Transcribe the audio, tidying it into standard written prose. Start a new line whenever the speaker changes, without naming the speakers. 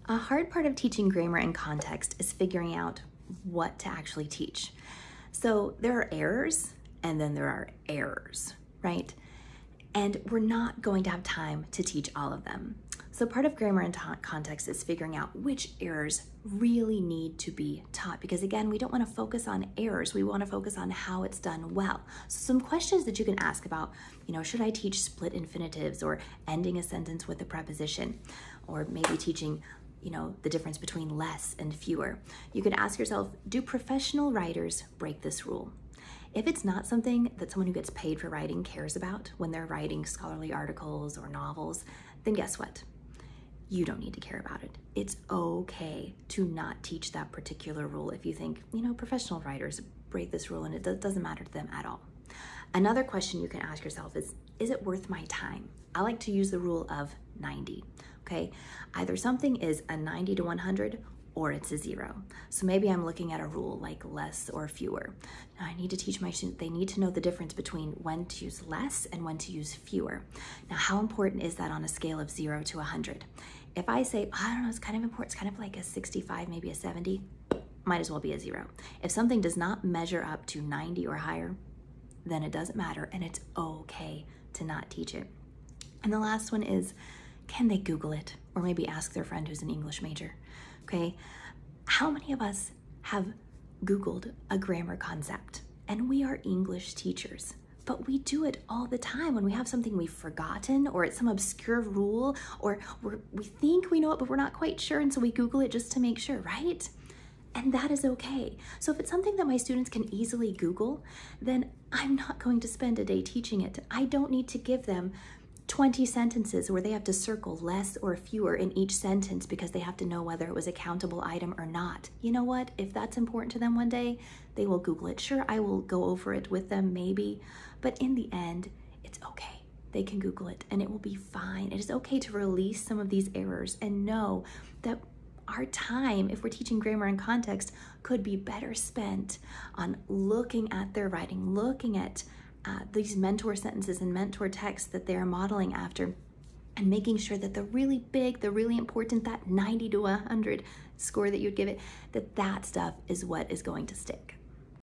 A hard part of teaching grammar and context is figuring out what to actually teach. So there are errors and then there are errors, right? And we're not going to have time to teach all of them. So part of grammar and context is figuring out which errors really need to be taught, because again, we don't want to focus on errors. We want to focus on how it's done well. So some questions that you can ask about, should I teach split infinitives or ending a sentence with a preposition, or maybe teaching the difference between less and fewer. You can ask yourself, do professional writers break this rule? If it's not something that someone who gets paid for writing cares about when they're writing scholarly articles or novels, then guess what? You don't need to care about it. It's okay to not teach that particular rule if you think, professional writers break this rule and it doesn't matter to them at all. Another question you can ask yourself is it worth my time? I like to use the rule of 90, okay? Either something is a 90 to 100 or it's a 0. So maybe I'm looking at a rule like less or fewer. Now I need to teach my students, they need to know the difference between when to use less and when to use fewer. Now how important is that on a scale of 0 to 100? If I say, I don't know, it's kind of important, it's kind of like a 65, maybe a 70, might as well be a 0. If something does not measure up to 90 or higher, then it doesn't matter and it's okay to not teach it. And the last one is, can they Google it? Or maybe ask their friend who's an English major, okay? How many of us have Googled a grammar concept? And we are English teachers, but we do it all the time when we have something we've forgotten, or it's some obscure rule, or we think we know it, but we're not quite sure, and so we Google it just to make sure, right? And that is okay. So if it's something that my students can easily Google, then I'm not going to spend a day teaching it. I don't need to give them 20 sentences where they have to circle less or fewer in each sentence because they have to know whether it was a countable item or not. You know what? If that's important to them one day, they will Google it. Sure, I will go over it with them maybe, but in the end, it's okay. They can Google it and it will be fine. It is okay to release some of these errors and know that our time, if we're teaching grammar and context, could be better spent on looking at their writing, looking at these mentor sentences and mentor texts that they're modeling after, and making sure that the really big, the really important, that 90 to 100 score that you'd give it, that stuff is what is going to stick.